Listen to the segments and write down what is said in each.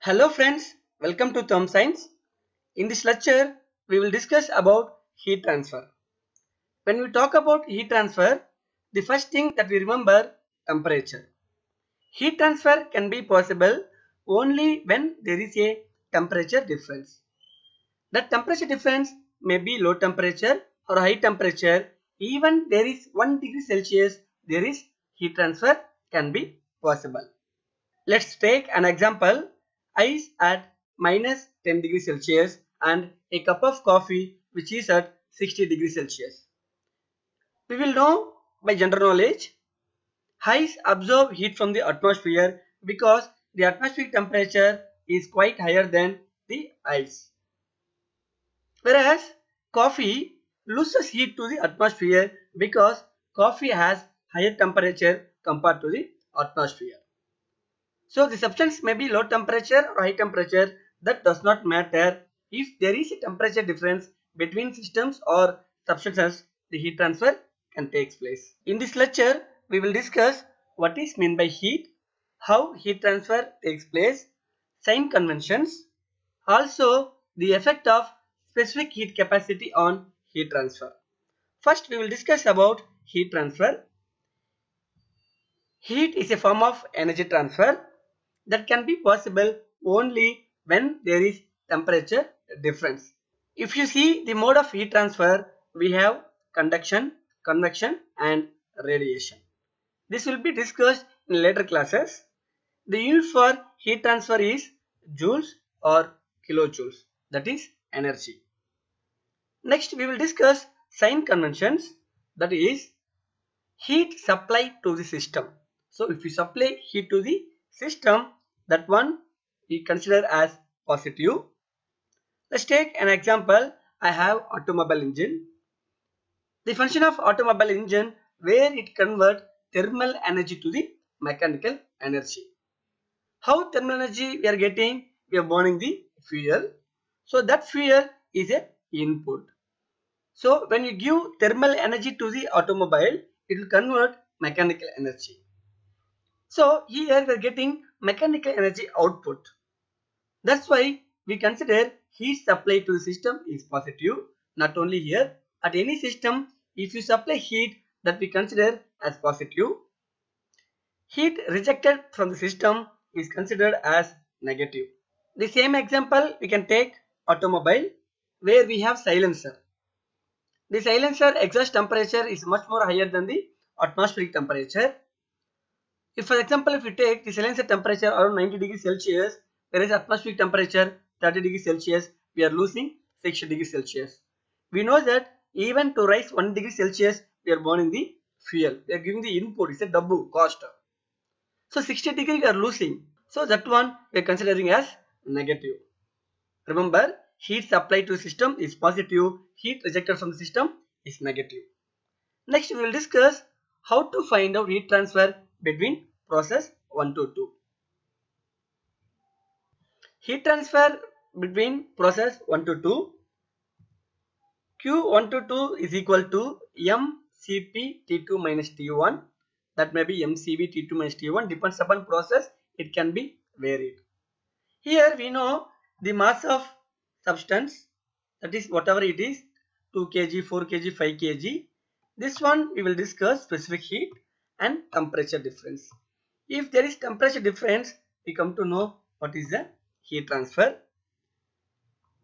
Hello friends, welcome to Term Science. In this lecture, we will discuss about heat transfer. When we talk about heat transfer, the first thing that we remember, temperature. Heat transfer can be possible only when there is a temperature difference. That temperature difference may be low temperature or high temperature. Even there is 1 degree Celsius, there is heat transfer can be possible. Let's take an example. Ice at minus 10 degrees Celsius and a cup of coffee which is at 60 degrees Celsius. We will know by general knowledge, ice absorb heat from the atmosphere because the atmospheric temperature is quite higher than the ice. Whereas coffee loses heat to the atmosphere because coffee has higher temperature compared to the atmosphere. So the substance may be low temperature or high temperature, that does not matter. If there is a temperature difference between systems or substances, the heat transfer can take place. In this lecture, we will discuss what is meant by heat, how heat transfer takes place, sign conventions, also the effect of specific heat capacity on heat transfer. First, we will discuss about heat transfer. Heat is a form of energy transfer that can be possible only when there is temperature difference. If you see the mode of heat transfer, we have conduction, convection and radiation. This will be discussed in later classes. The unit for heat transfer is joules or kilojoules, that is energy. Next we will discuss sign conventions, that is heat supply to the system. So if you supply heat to the system, that one we consider as positive. Let's take an example. I have automobile engine. The function of automobile engine where it converts thermal energy to the mechanical energy. How thermal energy we are getting? We are burning the fuel. So that fuel is a input. So when you give thermal energy to the automobile, it will convert mechanical energy. So here we are getting mechanical energy output. That's why we consider heat supply to the system is positive. Not only here, at any system, if you supply heat, that we consider as positive. Heat rejected from the system is considered as negative. The same example we can take automobile where we have silencer. The silencer exhaust temperature is much more higher than the atmospheric temperature. If for example, if we take the silencer temperature around 90 degrees Celsius, whereas atmospheric temperature 30 degrees Celsius, we are losing 60 degrees Celsius. We know that even to rise 1 degree Celsius, we are burning the fuel. We are giving the input, it's a double cost. So 60 degree we are losing. So that one we are considering as negative. Remember, heat supplied to the system is positive, heat rejected from the system is negative. Next, we will discuss how to find out heat transfer between process 1 to 2. Heat transfer between process 1 to 2. Q1 to 2 is equal to mCp T2 minus T1. That may be mCv T2 minus T1. Depends upon process, it can be varied. Here we know the mass of substance, that is whatever it is, 2 kg, 4 kg, 5 kg. This one we will discuss specific heat and temperature difference. If there is temperature difference, we come to know what is the heat transfer.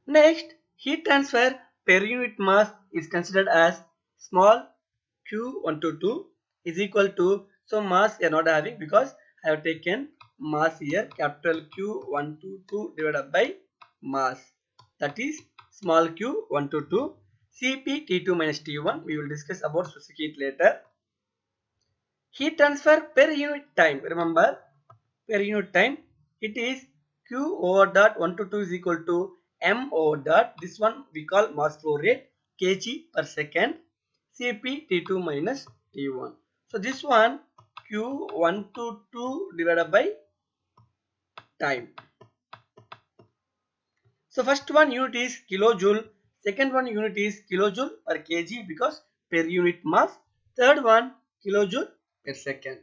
Next, heat transfer per unit mass is considered as small q1 to 2 is equal to, so mass we are not having because I have taken mass here, capital Q1 to 2 divided by mass, that is small q1 to 2 Cp T2 minus T1. We will discuss about specific heat later. Heat transfer per unit time, remember per unit time, it is Q over dot 1 to 2 is equal to m over dot, this one we call mass flow rate, kg per second, Cp T2 minus T1. So this one Q1 to 2 divided by time. So first one unit is kilojoule, second one unit is kilojoule per kg because per unit mass, third one kilojoule per second.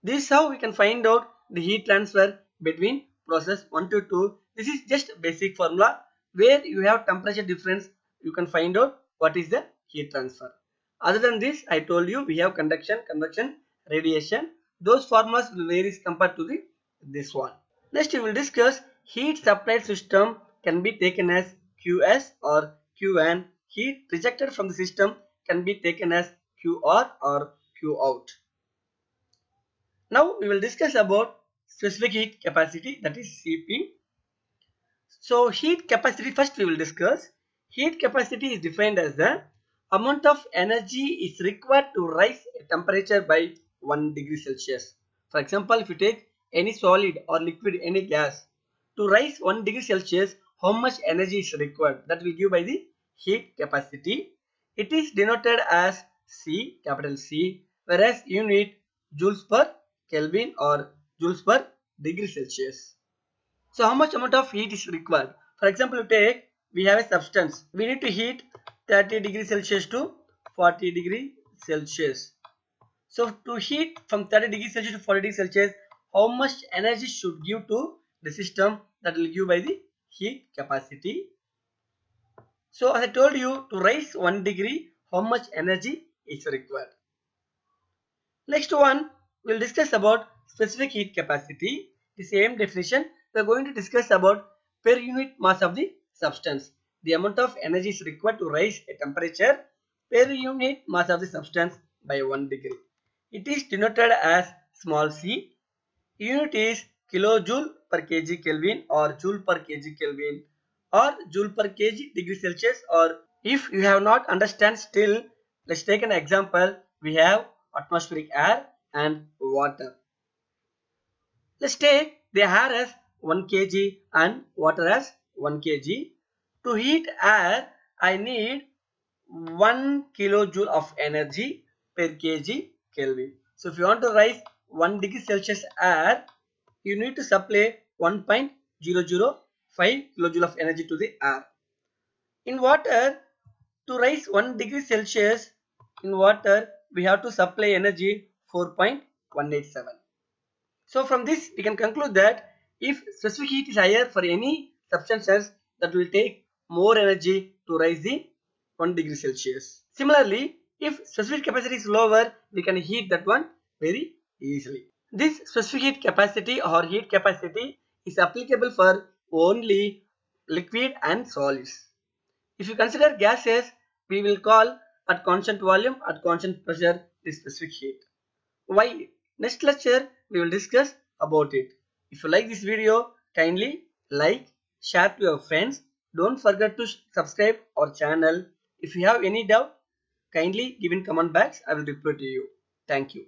This is how we can find out the heat transfer between process 1 to 2. This is just basic formula. Where you have temperature difference, you can find out what is the heat transfer. Other than this, I told you we have conduction, convection, radiation. Those formulas will vary compared to this one. Next we will discuss heat supplied system can be taken as QS or QN. Heat rejected from the system can be taken as QR or Qout. Now we will discuss about specific heat capacity, that is CP. So heat capacity first we will discuss. Heat capacity is defined as the amount of energy is required to rise a temperature by 1 degree Celsius. For example, if you take any solid or liquid, any gas, to rise 1 degree Celsius, how much energy is required? That will give by the heat capacity. It is denoted as C, capital C, whereas unit joules per Kelvin or joules per degree Celsius. So how much amount of heat is required? For example, we have a substance. We need to heat 30 degrees Celsius to 40 degrees Celsius. So to heat from 30 degrees Celsius to 40 degrees Celsius, how much energy should give to the system? That will give by the heat capacity. So as I told you, to rise 1 degree, how much energy is required? Next one, we will discuss about specific heat capacity. The same definition, we are going to discuss about per unit mass of the substance. The amount of energy is required to rise a temperature per unit mass of the substance by 1 degree. It is denoted as small c. Unit is kilojoule per kg Kelvin or joule per kg Kelvin or joule per kg degree Celsius. Or if you have not understand still, let's take an example. We have atmospheric air and water. Let's take the air as 1 kg and water as 1 kg. To heat air, I need 1 kilojoule of energy per kg Kelvin. So if you want to rise 1 degree Celsius air, you need to supply 1.005 kilojoule of energy to the air. In water, to rise 1 degree Celsius, in water we have to supply energy 4.187. So from this we can conclude that if specific heat is higher for any substances, that will take more energy to rise the 1 degree Celsius. Similarly, if specific capacity is lower, we can heat that one very easily. This specific heat capacity or heat capacity is applicable for only liquid and solids. If you consider gases, we will call at constant volume, at constant pressure, the specific heat. Why? Next lecture we will discuss about it. If you like this video, kindly like, share to your friends. Don't forget to subscribe our channel. If you have any doubt, kindly give in comment box. I will reply to you. Thank you.